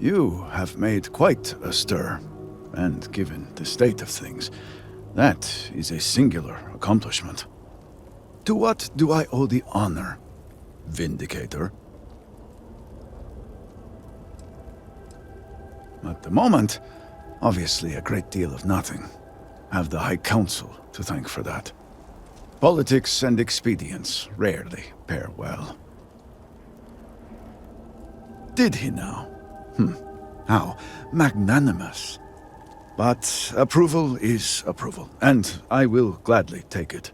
You have made quite a stir, and given the state of things, that is a singular accomplishment. To what do I owe the honor, Vindicator? At the moment, obviously a great deal of nothing. Have the High Council to thank for that. Politics and expedience rarely pair well. Did he now? How magnanimous. But approval is approval, and I will gladly take it.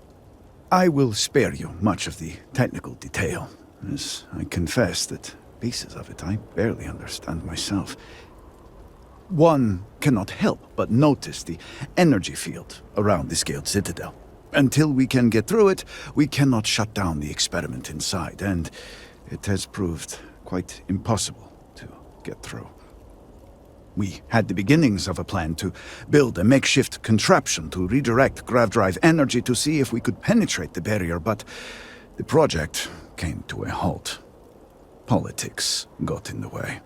I will spare you much of the technical detail, as I confess that pieces of it I barely understand myself. One cannot help but notice the energy field around the scaled citadel. Until we can get through it, we cannot shut down the experiment inside, and it has proved quite impossible to get through. We had the beginnings of a plan to build a makeshift contraption to redirect grav drive energy to see if we could penetrate the barrier, but the project came to a halt. Politics got in the way.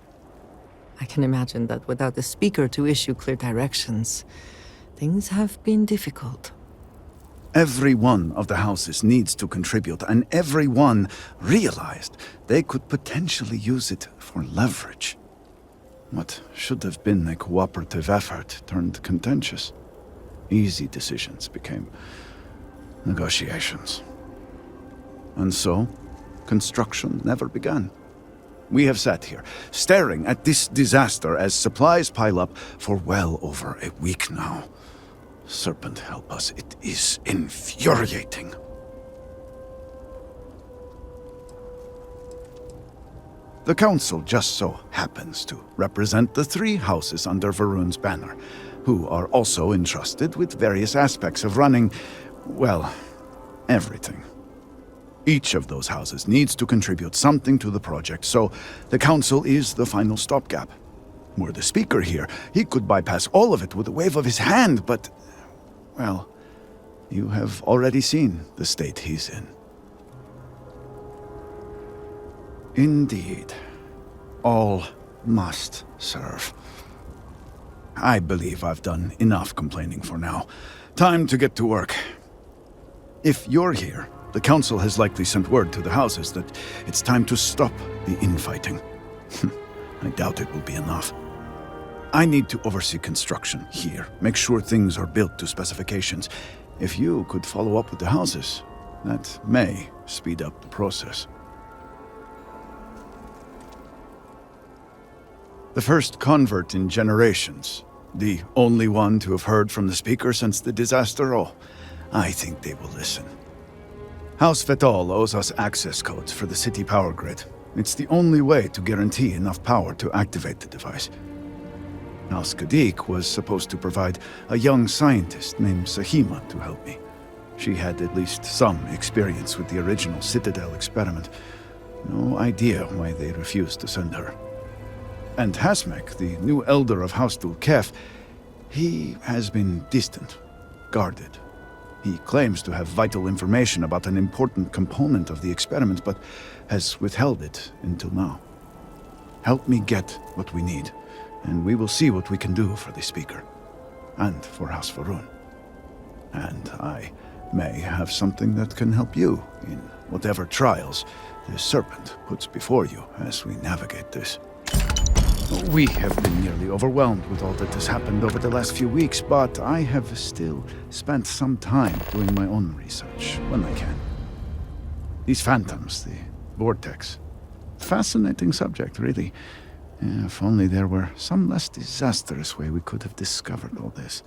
I can imagine that without the speaker to issue clear directions, things have been difficult. Every one of the houses needs to contribute, and every one realized they could potentially use it for leverage. What should have been a cooperative effort turned contentious. Easy decisions became negotiations. And so, construction never began. We have sat here, staring at this disaster as supplies pile up for well over a week now. Serpent help us, it is infuriating. The Council just so happens to represent the 3 houses under Varun's banner, who are also entrusted with various aspects of running, well, everything. Each of those houses needs to contribute something to the project, so the Council is the final stopgap. Were the speaker here, he could bypass all of it with a wave of his hand, but, well, you have already seen the state he's in. Indeed. All must serve. I believe I've done enough complaining for now. Time to get to work. If you're here, the Council has likely sent word to the houses that it's time to stop the infighting. I doubt it will be enough. I need to oversee construction here, make sure things are built to specifications. If you could follow up with the houses, that may speed up the process. The first convert in generations. The only one to have heard from the speaker since the disaster. Oh, I think they will listen. House Fetal owes us access codes for the city power grid. It's the only way to guarantee enough power to activate the device. House Kadik was supposed to provide a young scientist named Sahima to help me. She had at least some experience with the original Citadel experiment. No idea why they refused to send her. And Hasmek, the new elder of House Dulkef, he has been distant, guarded. He claims to have vital information about an important component of the experiment, but has withheld it until now. Help me get what we need, and we will see what we can do for the speaker, and for House Varun. And I may have something that can help you in whatever trials the Serpent puts before you as we navigate this. We have been nearly overwhelmed with all that has happened over the last few weeks, but I have still spent some time doing my own research when I can. These phantoms, the vortex. Fascinating subject, really. If only there were some less disastrous way we could have discovered all this.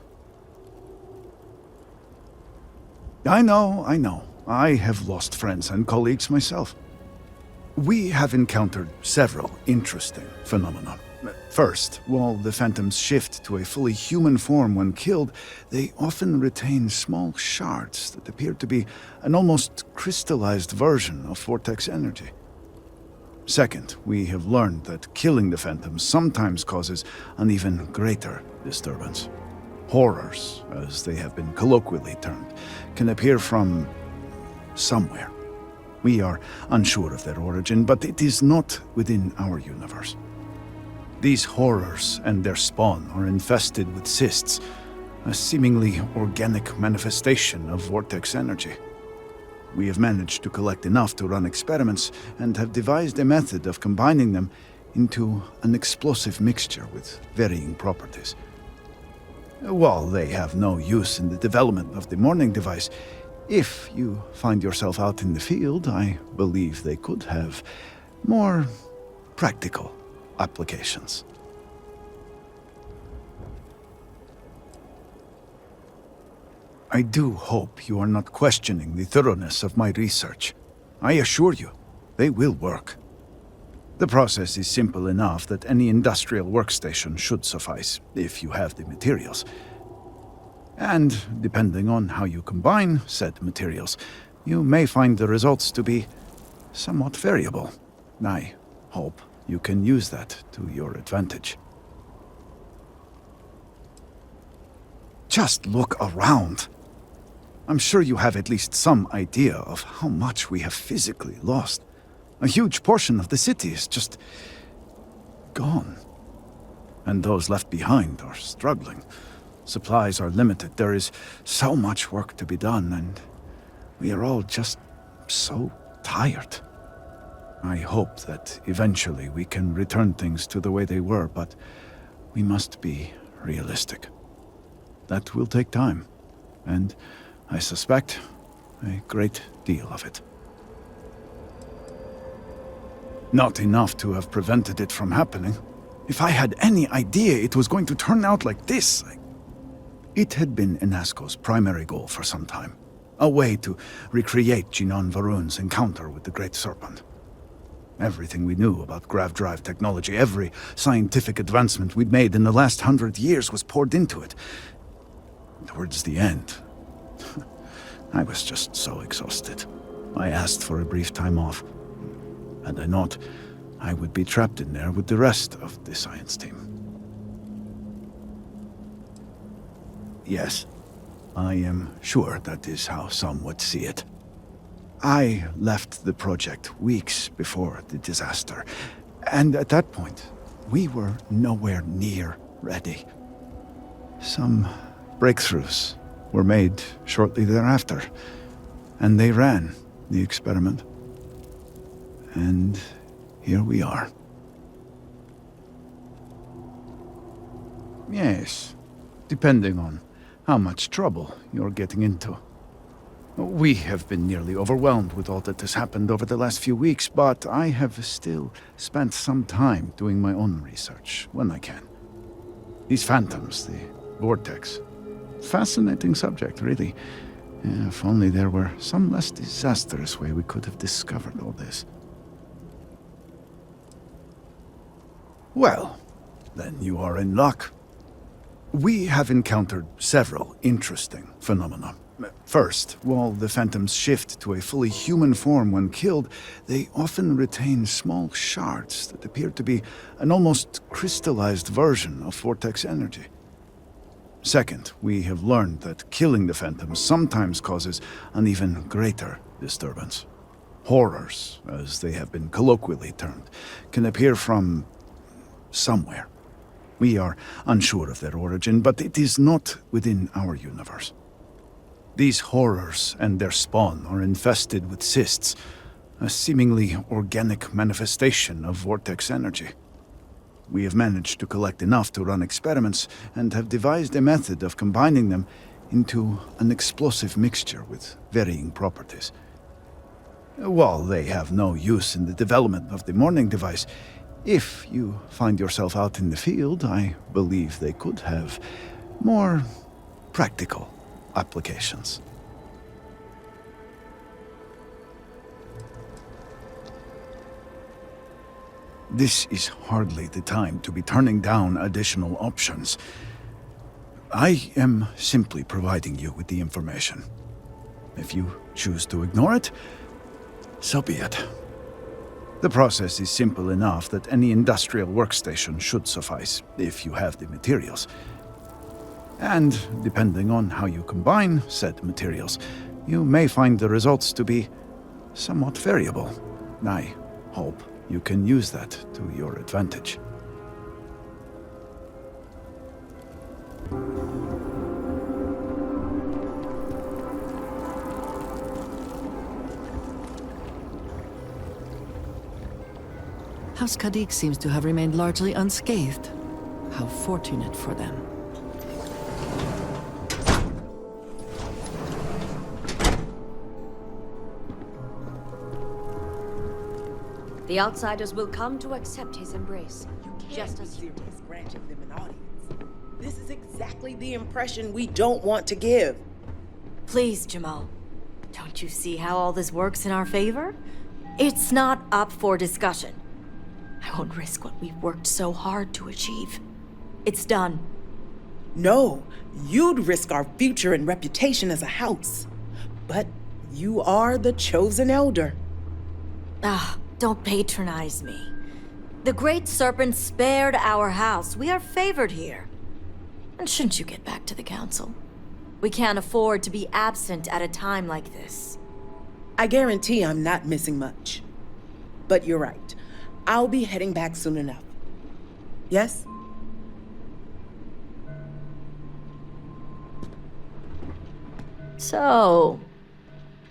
I know. I have lost friends and colleagues myself. We have encountered several interesting phenomena. First, while the phantoms shift to a fully human form when killed, they often retain small shards that appear to be an almost crystallized version of vortex energy. Second, we have learned that killing the phantoms sometimes causes an even greater disturbance. Horrors, as they have been colloquially termed, can appear from somewhere. We are unsure of their origin, but it is not within our universe. These horrors and their spawn are infested with cysts, a seemingly organic manifestation of vortex energy. We have managed to collect enough to run experiments and have devised a method of combining them into an explosive mixture with varying properties. While they have no use in the development of the morning device, if you find yourself out in the field, I believe they could have more practical applications. I do hope you are not questioning the thoroughness of my research. I assure you, they will work. The process is simple enough that any industrial workstation should suffice, if you have the materials. And, depending on how you combine said materials, you may find the results to be somewhat variable. I hope you can use that to your advantage. Just look around. I'm sure you have at least some idea of how much we have physically lost. A huge portion of the city is just gone. And those left behind are struggling. Supplies are limited. There is so much work to be done, and we are all just so tired. I hope that eventually we can return things to the way they were, but we must be realistic. That will take time, and I suspect a great deal of it. Not enough to have prevented it from happening. If I had any idea it was going to turn out like this, It had been Inasco's primary goal for some time. A way to recreate Jinan Varun's encounter with the Great Serpent. Everything we knew about grav drive technology, every scientific advancement we'd made in the last 100 years was poured into it. Towards the end, I was just so exhausted. I asked for a brief time off. Had I not, I would be trapped in there with the rest of the science team. Yes, I am sure that is how some would see it. I left the project weeks before the disaster, and at that point, we were nowhere near ready. Some breakthroughs were made shortly thereafter, and they ran the experiment. And here we are. Yes, depending on how much trouble you're getting into. We have been nearly overwhelmed with all that has happened over the last few weeks, but I have still spent some time doing my own research when I can. These phantoms, the vortex. Fascinating subject, really. If only there were some less disastrous way we could have discovered all this. Well, then you are in luck. We have encountered several interesting phenomena. First, while the phantoms shift to a fully human form when killed, they often retain small shards that appear to be an almost crystallized version of vortex energy. Second, we have learned that killing the phantoms sometimes causes an even greater disturbance. Horrors, as they have been colloquially termed, can appear from somewhere. We are unsure of their origin, but it is not within our universe. These horrors and their spawn are infested with cysts, a seemingly organic manifestation of vortex energy. We have managed to collect enough to run experiments and have devised a method of combining them into an explosive mixture with varying properties. While they have no use in the development of the morning device, if you find yourself out in the field, I believe they could have more practical applications. This is hardly the time to be turning down additional options. I am simply providing you with the information. If you choose to ignore it, so be it. The process is simple enough that any industrial workstation should suffice, if you have the materials. And, depending on how you combine said materials, you may find the results to be somewhat variable. I hope you can use that to your advantage. House Kadik seems to have remained largely unscathed. How fortunate for them. The outsiders will come to accept his embrace. You can't Just be as serious granting them an audience. This is exactly the impression we don't want to give. Please, Jamal. Don't you see how all this works in our favor? It's not up for discussion. I won't risk what we've worked so hard to achieve. It's done. No, you'd risk our future and reputation as a house. But you are the chosen elder. Don't patronize me. The Great Serpent spared our house. We are favored here. And shouldn't you get back to the council? We can't afford to be absent at a time like this. I guarantee I'm not missing much. But you're right. I'll be heading back soon enough. Yes? So,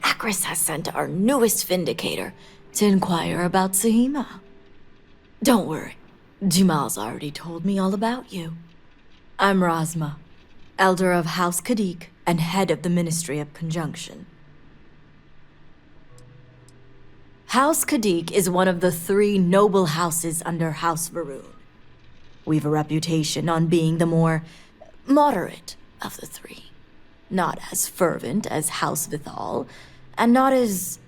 Akris has sent our newest Vindicator to inquire about Sahima. Don't worry, Jamal's already told me all about you. I'm Razma, Elder of House Kadik and head of the Ministry of Conjunction. House Kadik is one of the 3 noble houses under House Varun. We've a reputation on being the more moderate of the 3. Not as fervent as House Vithal, and not as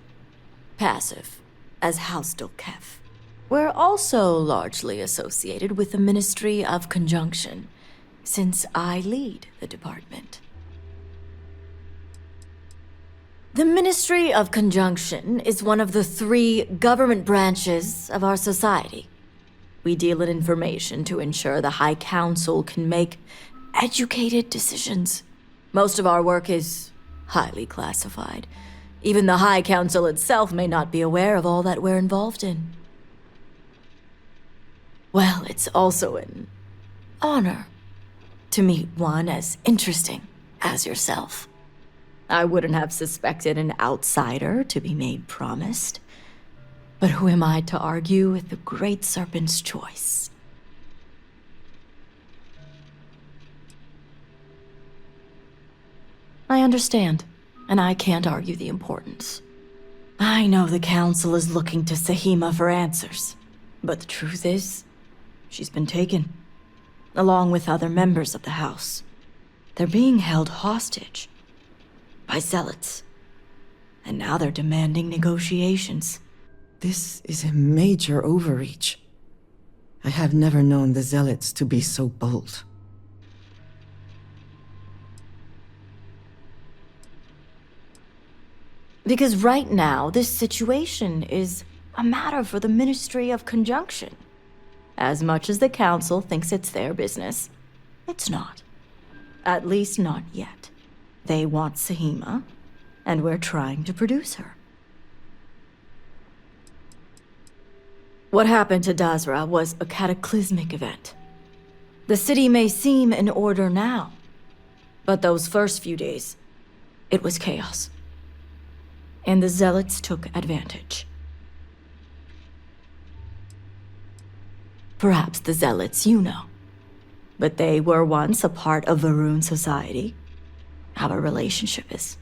passive as House Dolkef. We're also largely associated with the Ministry of Conjunction, since I lead the department. The Ministry of Conjunction is one of the 3 government branches of our society. We deal in information to ensure the High Council can make educated decisions. Most of our work is highly classified. Even the High Council itself may not be aware of all that we're involved in. Well, it's also an honor to meet one as interesting as yourself. I wouldn't have suspected an outsider to be made promised. But who am I to argue with the Great Serpent's choice? I understand, and I can't argue the importance. I know the Council is looking to Sahima for answers, but the truth is, she's been taken, along with other members of the House. They're being held hostage by zealots, and now they're demanding negotiations. This is a major overreach. I have never known the zealots to be so bold. Because right now, this situation is a matter for the Ministry of Conjunction. As much as the Council thinks it's their business, it's not. At least not yet. They want Sahima, and we're trying to produce her. What happened to Dazra was a cataclysmic event. The city may seem in order now, but those first few days, it was chaos. And the zealots took advantage. Perhaps the zealots you know, but they were once a part of Varun society. Our relationship is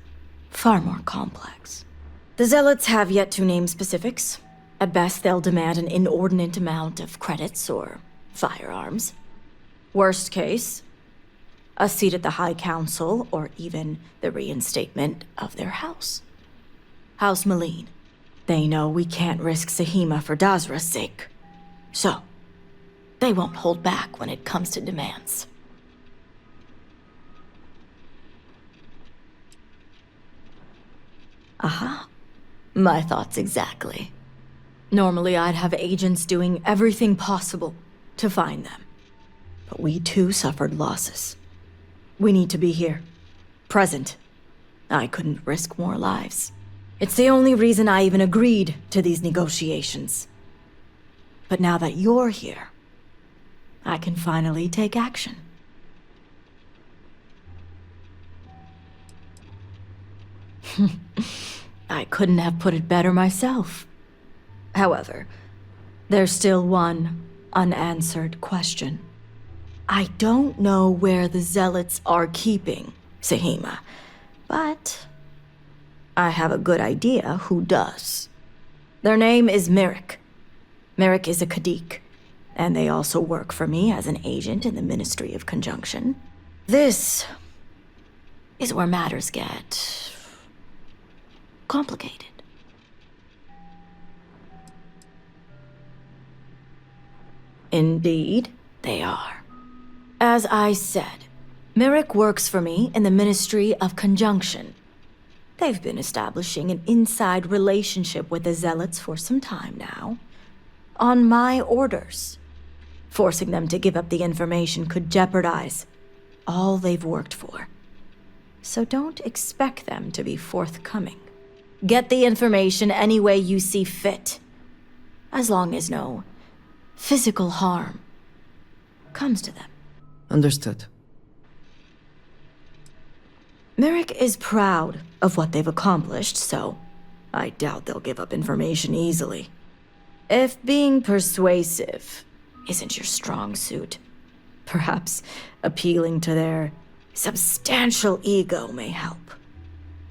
far more complex. The zealots have yet to name specifics. At best, they'll demand an inordinate amount of credits or firearms. Worst case, a seat at the High Council or even the reinstatement of their house. House Maleen. They know we can't risk Sahima for Dazra's sake. So, they won't hold back when it comes to demands. Aha. My thoughts exactly. Normally I'd have agents doing everything possible to find them. But we too suffered losses. We need to be here. Present. I couldn't risk more lives. It's the only reason I even agreed to these negotiations. But now that you're here, I can finally take action. I couldn't have put it better myself. However, There's still one unanswered question. I don't know where the Zealots are keeping Sahima, but I have a good idea who does. Their name is Merrick. Merrick is a Kadik, and they also work for me as an agent in the Ministry of Conjunction. This is where matters get complicated. Indeed, they are. As I said, Merrick works for me in the Ministry of Conjunction. They've been establishing an inside relationship with the Zealots for some time now, on my orders. Forcing them to give up the information could jeopardize all they've worked for. So don't expect them to be forthcoming. Get the information any way you see fit, as long as no physical harm comes to them. Understood. Merrick is proud of what they've accomplished, so I doubt they'll give up information easily. If being persuasive isn't your strong suit, perhaps appealing to their substantial ego may help.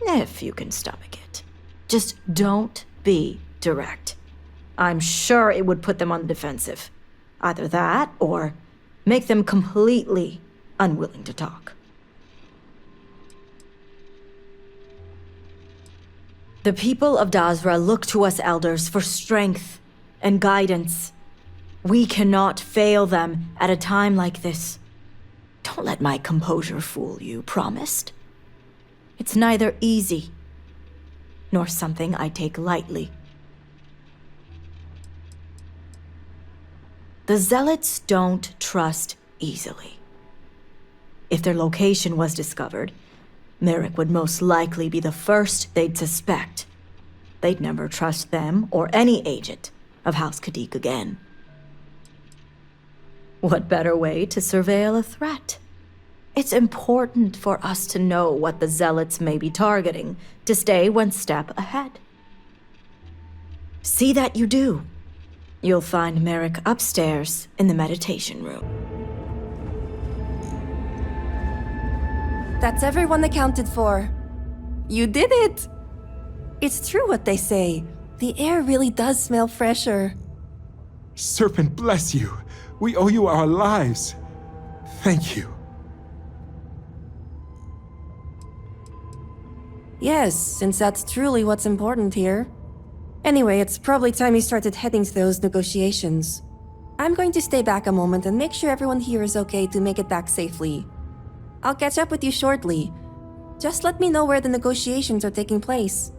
If you can stomach it. Just don't be direct. I'm sure it would put them on the defensive. Either that, or make them completely unwilling to talk. The people of Dazra look to us elders for strength and guidance. We cannot fail them at a time like this. Don't let my composure fool you, promised? It's neither easy, nor something I take lightly. The Zealots don't trust easily. If their location was discovered, Merrick would most likely be the first they'd suspect. They'd never trust them or any agent of House Kadik again. What better way to surveil a threat? It's important for us to know what the Zealots may be targeting, to stay one step ahead. See that you do. You'll find Merrick upstairs in the meditation room. That's everyone accounted for. You did it! It's true what they say. The air really does smell fresher. Serpent bless you. We owe you our lives. Thank you. Yes, since that's truly what's important here. Anyway, it's probably time you started heading to those negotiations. I'm going to stay back a moment and make sure everyone here is okay to make it back safely. I'll catch up with you shortly. Just let me know where the negotiations are taking place.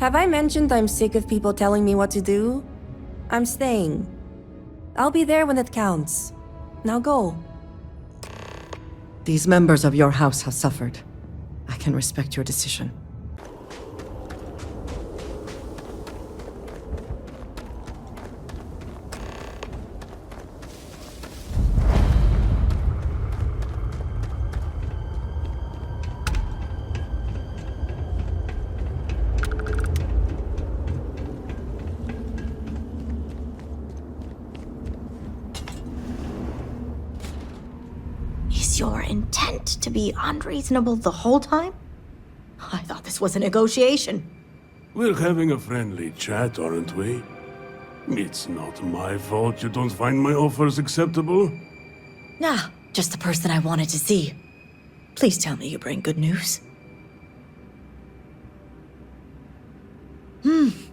Have I mentioned I'm sick of people telling me what to do? I'm staying. I'll be there when it counts. Now go. These members of your house have suffered. I can respect your decision. Is your intent to be unreasonable the whole time? I thought this was a negotiation. We're having a friendly chat, aren't we? It's not my fault you don't find my offers acceptable. Nah, just the person I wanted to see. Please tell me you bring good news.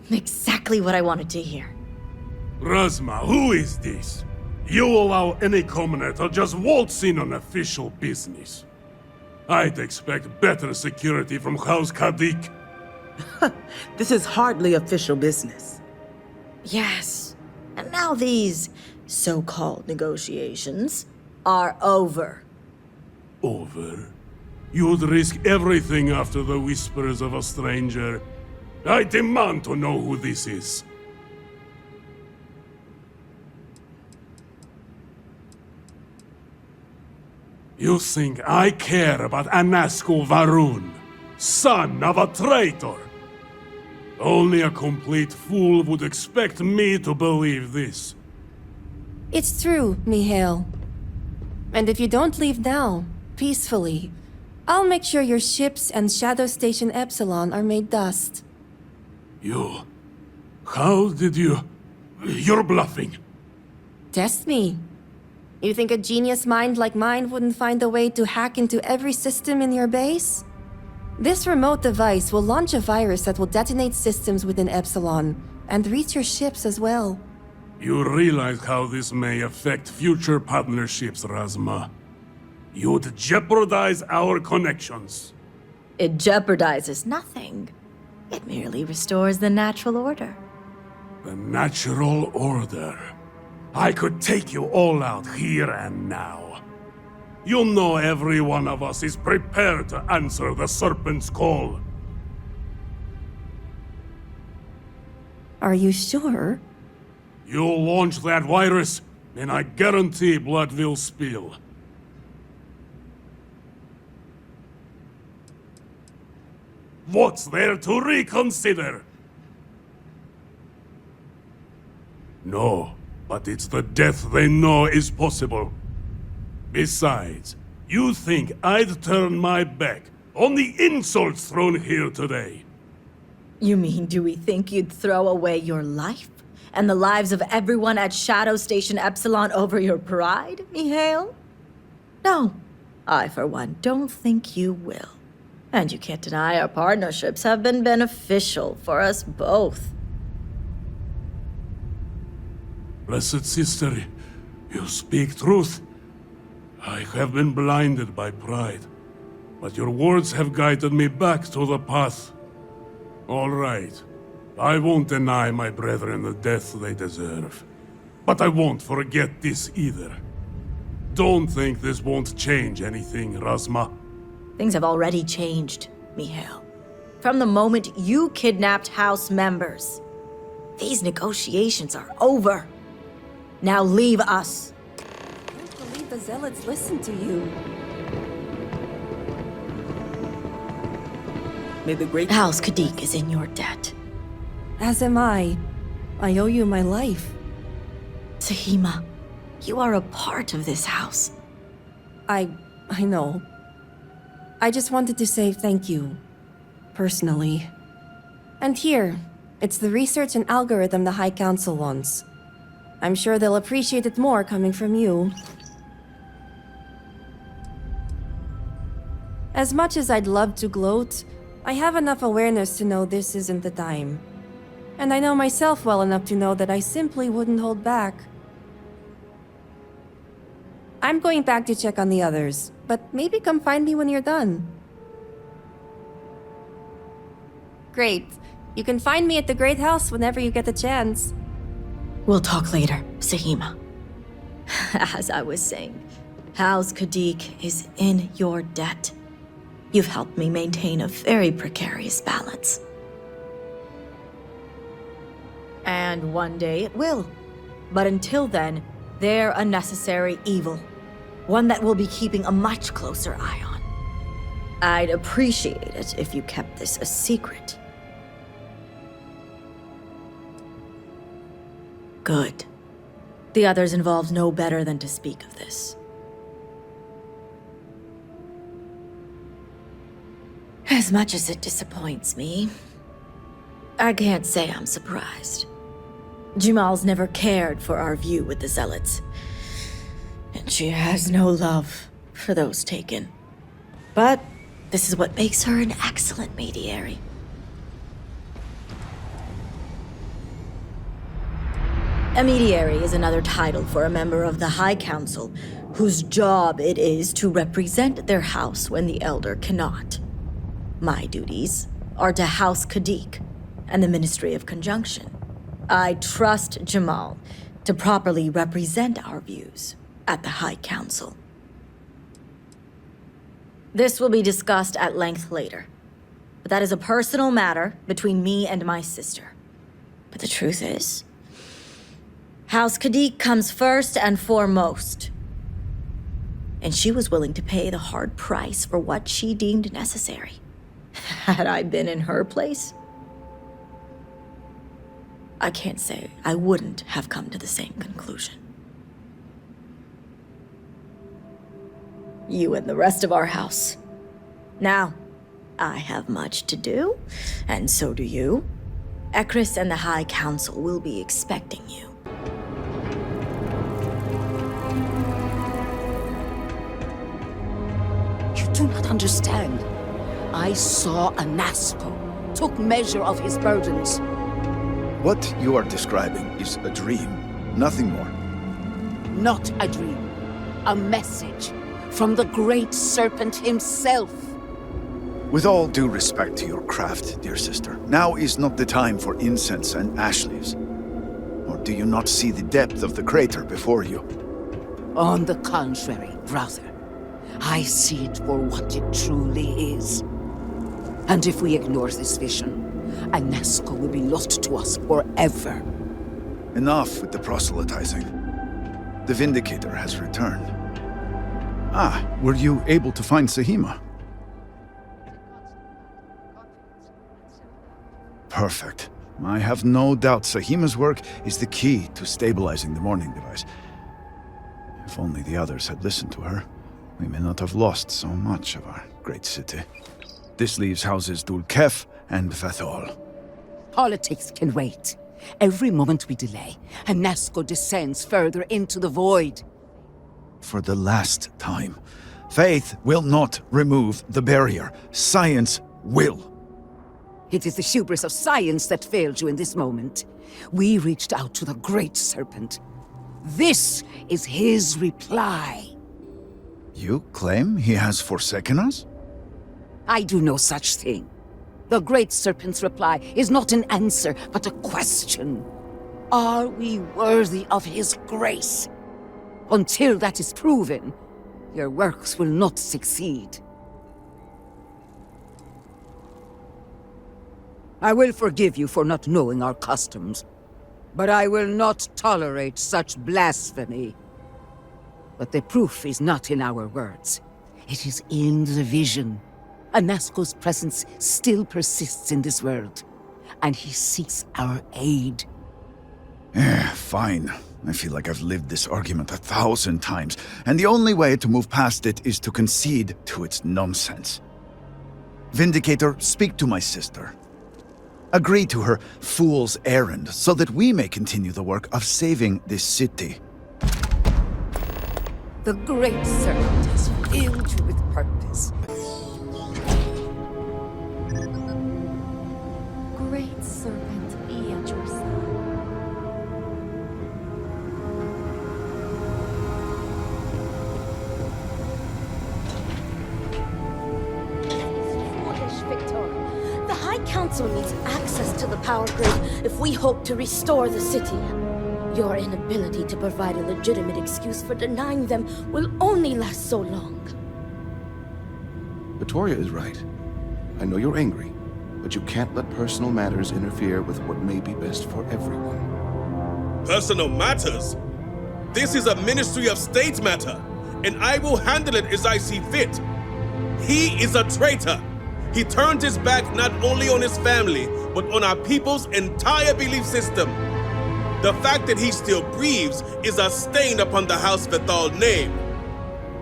Exactly what I wanted to hear. Razma, who is this? You allow any commoner to just waltz in on official business. I'd expect better security from House Kadik. This is hardly official business. Yes, and now these so-called negotiations are over. Over? You'd risk everything after the whispers of a stranger. I demand to know who this is. You think I care about Anasco Varun, son of a traitor? Only a complete fool would expect me to believe this. It's true, Mihail. And if you don't leave now, peacefully, I'll make sure your ships and Shadow Station Epsilon are made dust. You... How did you... You're bluffing. Test me. You think a genius mind like mine wouldn't find a way to hack into every system in your base? This remote device will launch a virus that will detonate systems within Epsilon, and reach your ships as well. You realize how this may affect future partnerships, Razma. You'd jeopardize our connections. It jeopardizes nothing. It merely restores the natural order. The natural order. I could take you all out here and now. You know every one of us is prepared to answer the Serpent's call. Are you sure? You launch that virus, and I guarantee blood will spill. What's there to reconsider? No, but it's the death they know is possible. Besides, you think I'd turn my back on the insults thrown here today? You mean, do we think you'd throw away your life and the lives of everyone at Shadow Station Epsilon over your pride, Mihail? No, I for one don't think you will. And you can't deny our partnerships have been beneficial for us both. Blessed sister, you speak truth. I have been blinded by pride, but your words have guided me back to the path. All right, I won't deny my brethren the death they deserve. But I won't forget this either. Don't think this won't change anything, Razma. Things have already changed, Mihail. From the moment you kidnapped House members. These negotiations are over. Now leave us. I can't believe the Zealots listened to you. May the great House Kadik is in your debt. As am I. I owe you my life. Sahima, you are a part of this house. I know. I just wanted to say thank you. Personally. And here, it's the research and algorithm the High Council wants. I'm sure they'll appreciate it more coming from you. As much as I'd love to gloat, I have enough awareness to know this isn't the time. And I know myself well enough to know that I simply wouldn't hold back. I'm going back to check on the others, but maybe come find me when you're done. Great. You can find me at the Great House whenever you get the chance. We'll talk later, Sahima. As I was saying, House Kadik is in your debt. You've helped me maintain a very precarious balance. And one day it will. But until then, they're a necessary evil. One that we'll be keeping a much closer eye on. I'd appreciate it if you kept this a secret. Good. The others involved know better than to speak of this. As much as it disappoints me, I can't say I'm surprised. Jamal's never cared for our view with the Zealots. And she has no love for those taken. But this is what makes her an excellent mediary. A mediary is another title for a member of the High Council, whose job it is to represent their house when the Elder cannot. My duties are to House Kadik and the Ministry of Conjunction. I trust Jamal to properly represent our views at the High Council. This will be discussed at length later, but that is a personal matter between me and my sister. But the truth is, House Kadik comes first and foremost. And she was willing to pay the hard price for what she deemed necessary. Had I been in her place, I can't say I wouldn't have come to the same conclusion. You and the rest of our house. Now, I have much to do, and so do you. Ekris and the High Council will be expecting you. You do not understand. I saw a Nazco, took measure of his burdens. What you are describing is a dream, nothing more. Not a dream. A message from the Great Serpent himself. With all due respect to your craft, dear sister, now is not the time for incense and ash leaves. Or do you not see the depth of the crater before you? On the contrary, brother. I see it for what it truly is. And if we ignore this vision, a Nazco will be lost to us forever. Enough with the proselytizing. The Vindicator has returned. Ah, were you able to find Sahima? Perfect. I have no doubt Sahima's work is the key to stabilizing the morning device. If only the others had listened to her, we may not have lost so much of our great city. This leaves houses Dul Kef and Fathol. Politics can wait. Every moment we delay, a Nazco descends further into the void. For the last time, faith will not remove the barrier. Science will. It is the hubris of science that failed you in this moment. We reached out to the Great Serpent. This is his reply. You claim he has forsaken us? I do no such thing. The Great Serpent's reply is not an answer, but a question. Are we worthy of his grace? Until that is proven, your works will not succeed. I will forgive you for not knowing our customs, but I will not tolerate such blasphemy. But the proof is not in our words. It is in the vision. A Nazco's presence still persists in this world, and he seeks our aid. Fine. I feel like I've lived this argument 1,000 times, and the only way to move past it is to concede to its nonsense. Vindicator, speak to my sister. Agree to her fool's errand so that we may continue the work of saving this city. The Great Serpent has filled you with purpose. Great Serpent be at your side. Foolish, Victor. The High Council needs access to the power grid if we hope to restore the city. Your inability to provide a legitimate excuse for denying them will only last so long. Victoria is right. I know you're angry, but you can't let personal matters interfere with what may be best for everyone. Personal matters? This is a Ministry of State matter, and I will handle it as I see fit. He is a traitor. He turned his back not only on his family, but on our people's entire belief system. The fact that he still breathes is a stain upon the House Vethal name.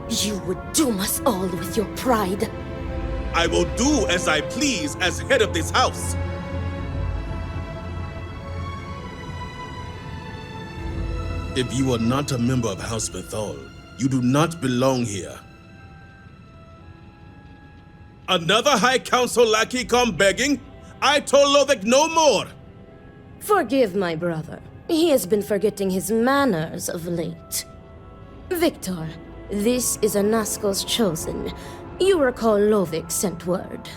You would doom us all with your pride. I will do as I please as head of this house. If you are not a member of House Vethal, you do not belong here. Another High Council lackey come begging? I told Lovick no more! Forgive my brother. He has been forgetting his manners of late. Victor, this is a Nazco's chosen. You recall Lovick sent word.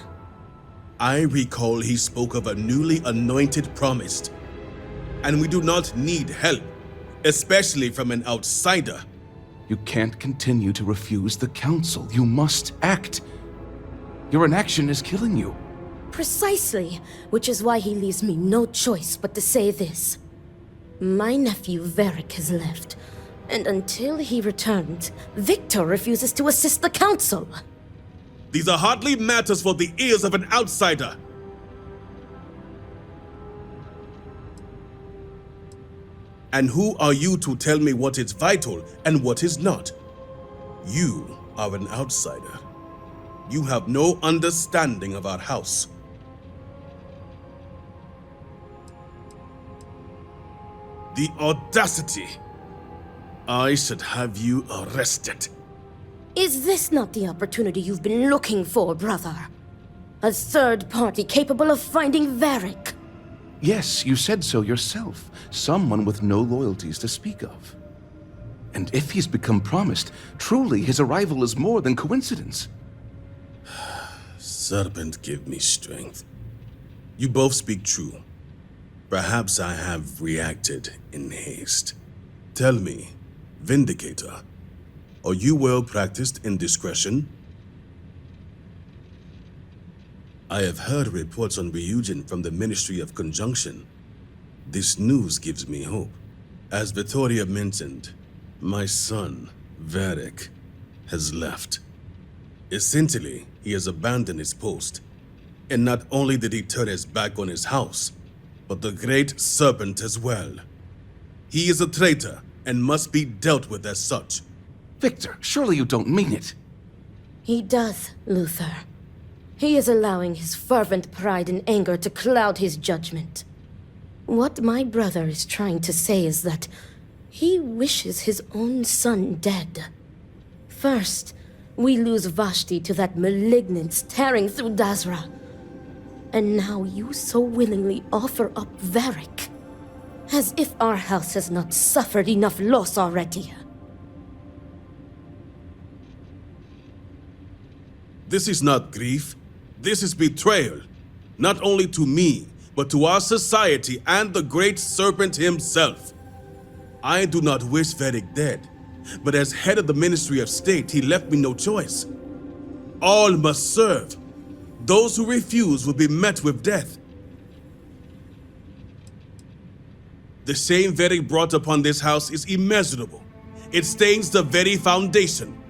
I recall he spoke of a newly anointed promised. And we do not need help, especially from an outsider. You can't continue to refuse the council. You must act. Your inaction is killing you. Precisely, which is why he leaves me no choice but to say this. My nephew Varric has left, and until he returns, Victor refuses to assist the council. These are hardly matters for the ears of an outsider. And who are you to tell me what is vital and what is not? You are an outsider. You have no understanding of our house. The audacity! I should have you arrested. Is this not the opportunity you've been looking for, brother? A third party capable of finding Varric? Yes, you said so yourself. Someone with no loyalties to speak of. And if he's become promised, truly his arrival is more than coincidence. Serpent, give me strength. You both speak true. Perhaps I have reacted in haste. Tell me, Vindicator, are you well practiced in discretion? I have heard reports on Ryujin from the Ministry of Conjunction. This news gives me hope. As Vittoria mentioned, my son, Varric, has left. Essentially, he has abandoned his post. And not only did he turn his back on his house, but the Great Serpent as well. He is a traitor and must be dealt with as such. Victor, surely you don't mean it. He does, Luther. He is allowing his fervent pride and anger to cloud his judgment. What my brother is trying to say is that he wishes his own son dead. First, we lose Vashti to that malignance tearing through Dazra. And now you so willingly offer up Varric. As if our house has not suffered enough loss already. This is not grief. This is betrayal. Not only to me, but to our society and the Great Serpent himself. I do not wish Varric dead, but as head of the Ministry of State, he left me no choice. All must serve. Those who refuse will be met with death. The shame Varric brought upon this house is immeasurable. It stains the very foundation.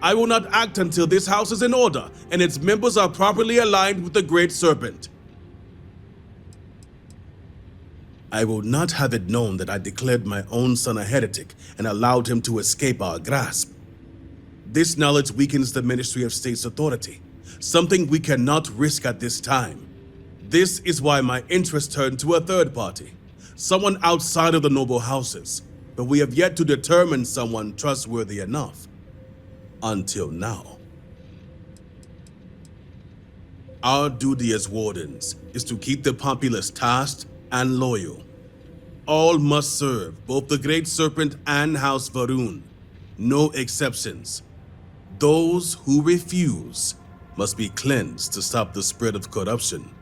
I will not act until this house is in order and its members are properly aligned with the Great Serpent. I will not have it known that I declared my own son a heretic and allowed him to escape our grasp. This knowledge weakens the Ministry of State's authority, something we cannot risk at this time. This is why my interest turned to a third party, someone outside of the noble houses, but we have yet to determine someone trustworthy enough. Until now. Our duty as wardens is to keep the populace tasked and loyal. All must serve both the Great Serpent and House Varun. No exceptions. Those who refuse must be cleansed to stop the spread of corruption.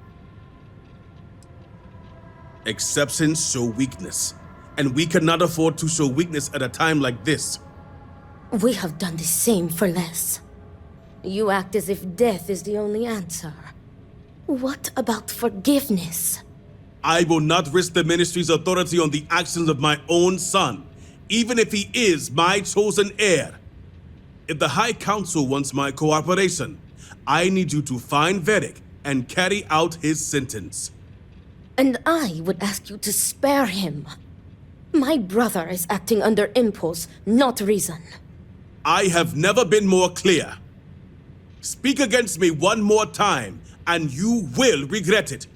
Exceptions show weakness, and we cannot afford to show weakness at a time like this. We have done the same for less. You act as if death is the only answer. What about forgiveness? I will not risk the Ministry's authority on the actions of my own son, even if he is my chosen heir. If the High Council wants my cooperation, I need you to find Varric and carry out his sentence. And I would ask you to spare him. My brother is acting under impulse, not reason. I have never been more clear. Speak against me one more time, and you will regret it.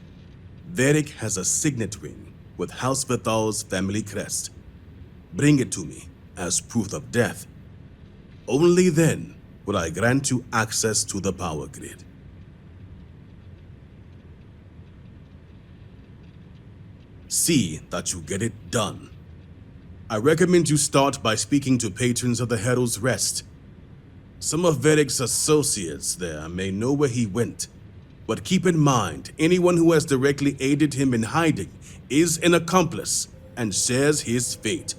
Varric has a signet ring with House Vithal's family crest. Bring it to me as proof of death. Only then will I grant you access to the power grid. See that you get it done. I recommend you start by speaking to patrons of the Herald's Rest. Some of Varric's associates there may know where he went, but keep in mind, anyone who has directly aided him in hiding is an accomplice and shares his fate.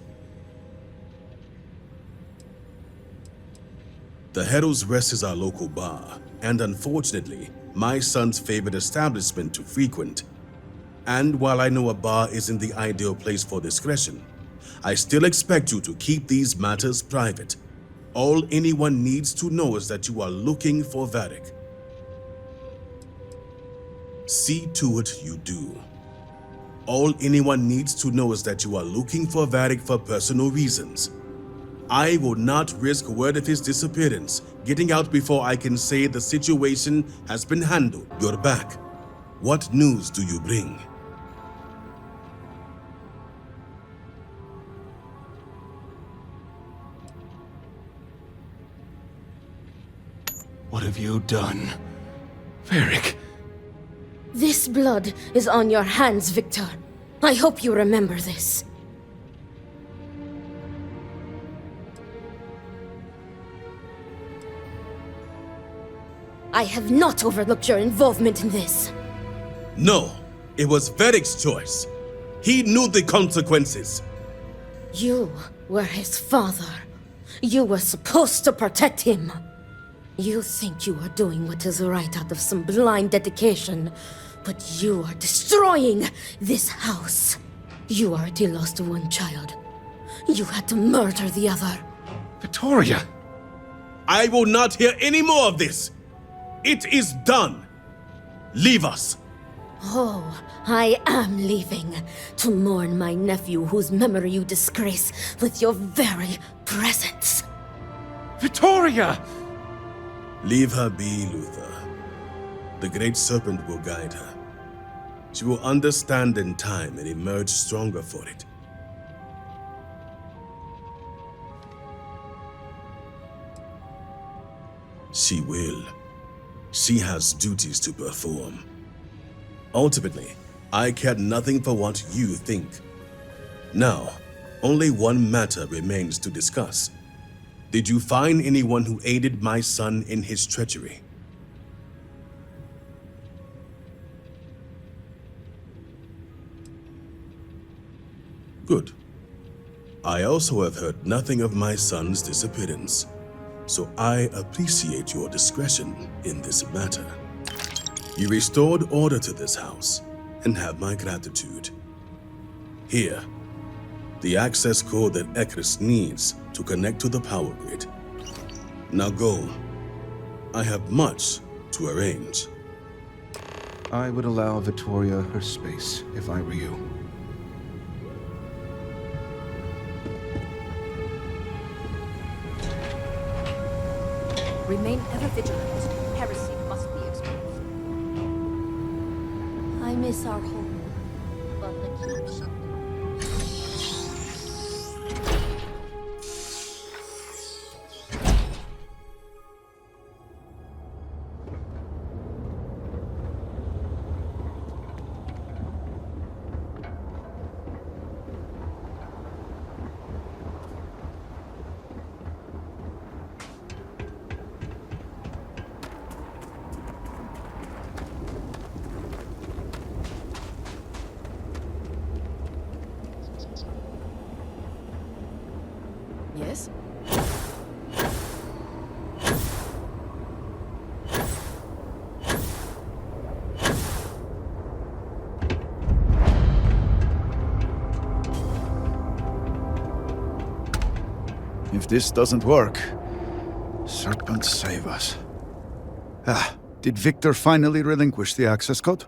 The Herald's Rest is our local bar, and unfortunately, my son's favorite establishment to frequent. And while I know a bar isn't the ideal place for discretion, I still expect you to keep these matters private. All anyone needs to know is that you are looking for Varric. See to it you do. All anyone needs to know is that you are looking for Varric for personal reasons. I will not risk word of his disappearance getting out before I can say the situation has been handled. You're back. What news do you bring? What have you done? Varric. This blood is on your hands, Victor. I hope you remember this. I have not overlooked your involvement in this. No, it was Varric's choice. He knew the consequences. You were his father. You were supposed to protect him. You think you are doing what is right out of some blind dedication, but you are destroying this house. You already lost one child. You had to murder the other. Victoria! I will not hear any more of this. It is done. Leave us. Oh, I am leaving to mourn my nephew whose memory you disgrace with your very presence. Victoria! Leave her be, Luther. The Great Serpent will guide her. She will understand in time and emerge stronger for it. She will. She has duties to perform. Ultimately, I care nothing for what you think. Now, only one matter remains to discuss. Did you find anyone who aided my son in his treachery? Good. I also have heard nothing of my son's disappearance, so I appreciate your discretion in this matter. You restored order to this house, and have my gratitude. Here, the access code that Immerse needs to connect to the power grid. Now go. I have much to arrange. I would allow Victoria her space if I were you. Remain ever vigilant. Heresy must be exposed. I miss our home, but the keep. Yes? If this doesn't work, Serpent save us. Ah, did Victor finally relinquish the access code?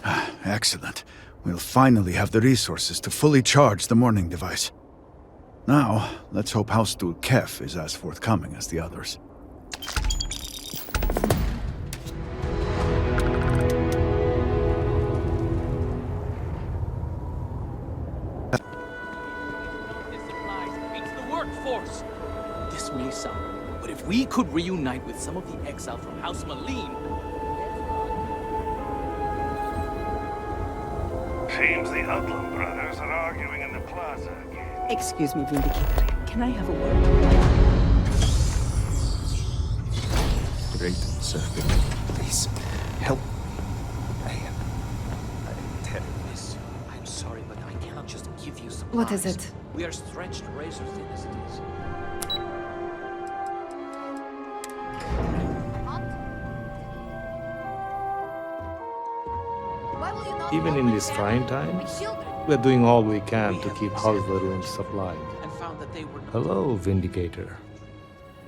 Ah, excellent. We'll finally have the resources to fully charge the morning device. Now, let's hope House Stool Kef is as forthcoming as the others. This may sound, but if we could reunite with some of the exile from House Maleen... Seems the Udlam brothers are arguing in the plaza again. Excuse me, Vindicator. Can I have a word? Great Serpent, please, help. I'm sorry, but I cannot just give you supplies. What is it? We are stretched razor thin as it is. Even in these trying times, we're doing all we can to keep House Varun supplied. Hello, Vindicator.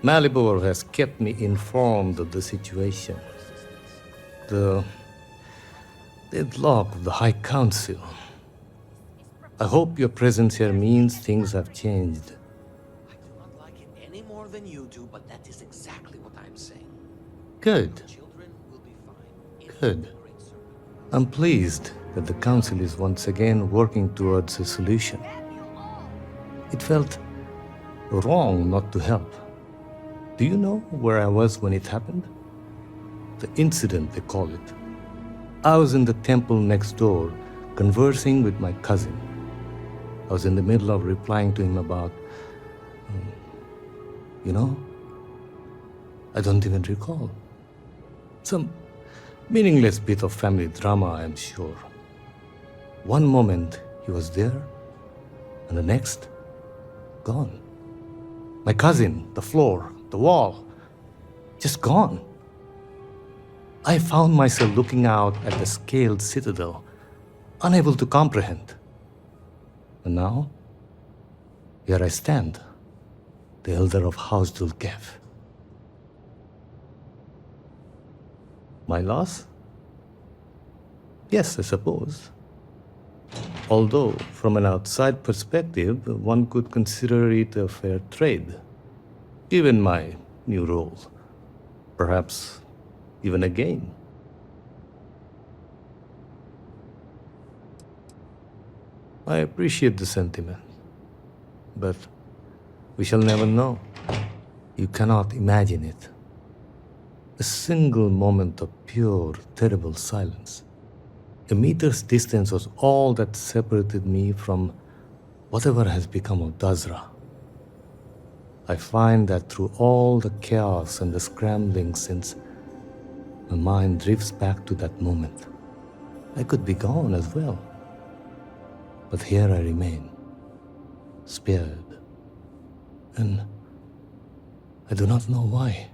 Malibor has kept me informed of the situation. The Deadlock of the High Council. I hope your presence here means things have changed. I do not like it any more than you do, but that is exactly what I'm saying. Good. Children will be fine. Good. I'm pleased that the Council is once again working towards a solution. It felt wrong not to help. Do you know where I was when it happened? The incident, they call it. I was in the temple next door, conversing with my cousin. I was in the middle of replying to him about... I don't even recall. Some meaningless bit of family drama, I am sure. One moment he was there, and the next, gone. My cousin, the floor, the wall, just gone. I found myself looking out at the scaled citadel, unable to comprehend. And now, here I stand, the elder of House Dulkev. My loss? Yes, I suppose. Although, from an outside perspective, one could consider it a fair trade. Given my new role. Perhaps even a gain. I appreciate the sentiment, but we shall never know. You cannot imagine it. A single moment of pure, terrible silence. A meter's distance was all that separated me from whatever has become of Dazra. I find that through all the chaos and the scrambling since, my mind drifts back to that moment. I could be gone as well. But here I remain, spared. And I do not know why.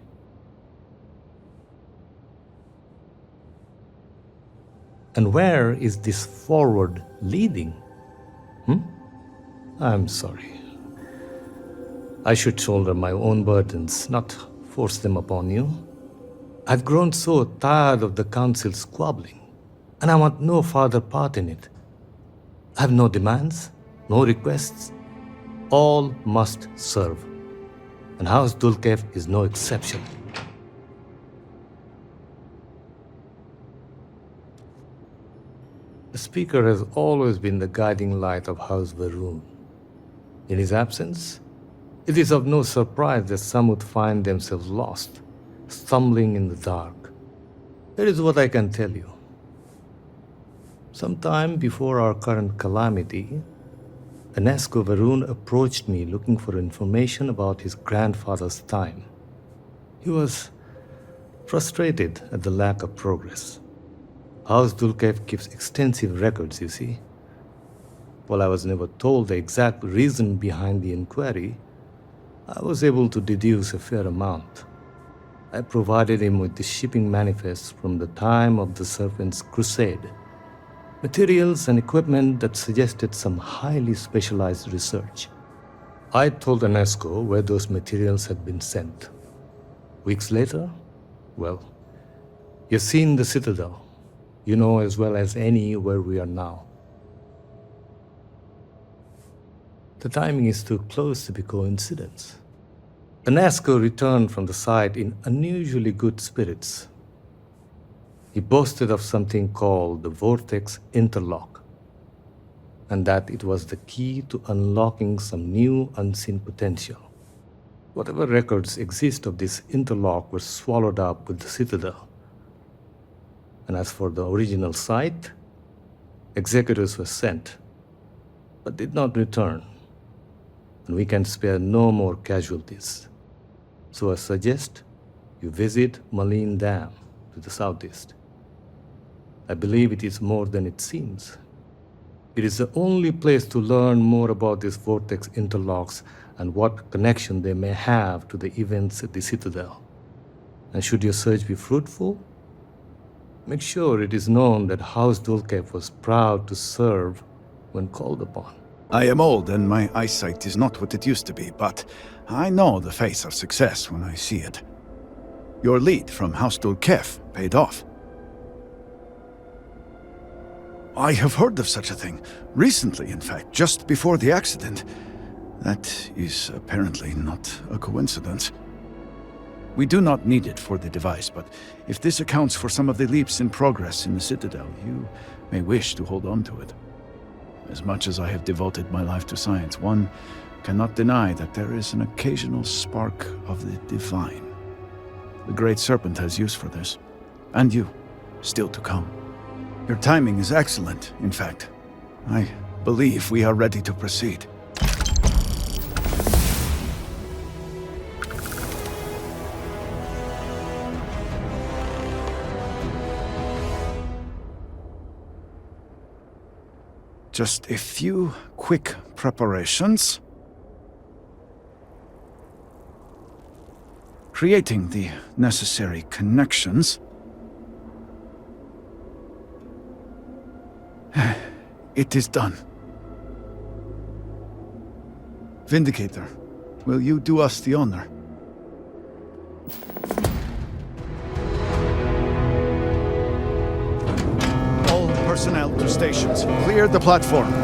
And where is this forward leading? I'm sorry. I should shoulder my own burdens, not force them upon you. I've grown so tired of the council squabbling, and I want no further part in it. I have no demands, no requests. All must serve. And House Dulkev is no exception. The Speaker has always been the guiding light of House Varun. In his absence, it is of no surprise that some would find themselves lost, stumbling in the dark. Here is what I can tell you. Sometime before our current calamity, Enesco Varun approached me looking for information about his grandfather's time. He was frustrated at the lack of progress. House Dulkev keeps extensive records, you see. While I was never told the exact reason behind the inquiry, I was able to deduce a fair amount. I provided him with the shipping manifests from the time of the Serpent's crusade, materials and equipment that suggested some highly specialized research. I told Enesco where those materials had been sent. Weeks later, well, you've seen the Citadel. You know as well as any where we are now. The timing is too close to be coincidence. Enesco returned from the site in unusually good spirits. He boasted of something called the Vortex Interlock, and that it was the key to unlocking some new unseen potential. Whatever records exist of this interlock were swallowed up with the Citadel. And as for the original site, executors were sent, but did not return. And we can spare no more casualties. So I suggest you visit Malin Dam to the southeast. I believe it is more than it seems. It is the only place to learn more about these vortex interlocks and what connection they may have to the events at the Citadel. And should your search be fruitful, make sure it is known that House Dulkev was proud to serve when called upon. I am old and my eyesight is not what it used to be, but I know the face of success when I see it. Your lead from House Dulkev paid off. I have heard of such a thing. Recently, in fact, just before the accident. That is apparently not a coincidence. We do not need it for the device, but if this accounts for some of the leaps in progress in the Citadel, you may wish to hold on to it. As much as I have devoted my life to science, one cannot deny that there is an occasional spark of the divine. The Great Serpent has use for this. And you, still to come. Your timing is excellent, in fact. I believe we are ready to proceed. Just a few quick preparations. Creating the necessary connections. It is done. Vindicator, will you do us the honor? All personnel to stations. Clear the platform.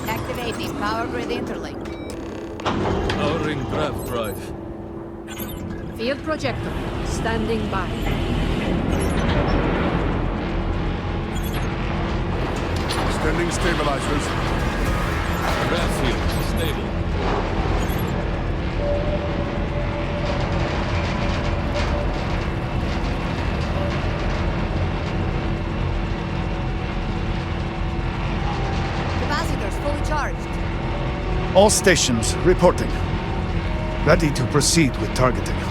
Activating power grid interlink. Powering grav drive. Field projector. Standing by. Extending stabilizers. Grav field stable. Capacitors fully charged. All stations reporting. Ready to proceed with targeting.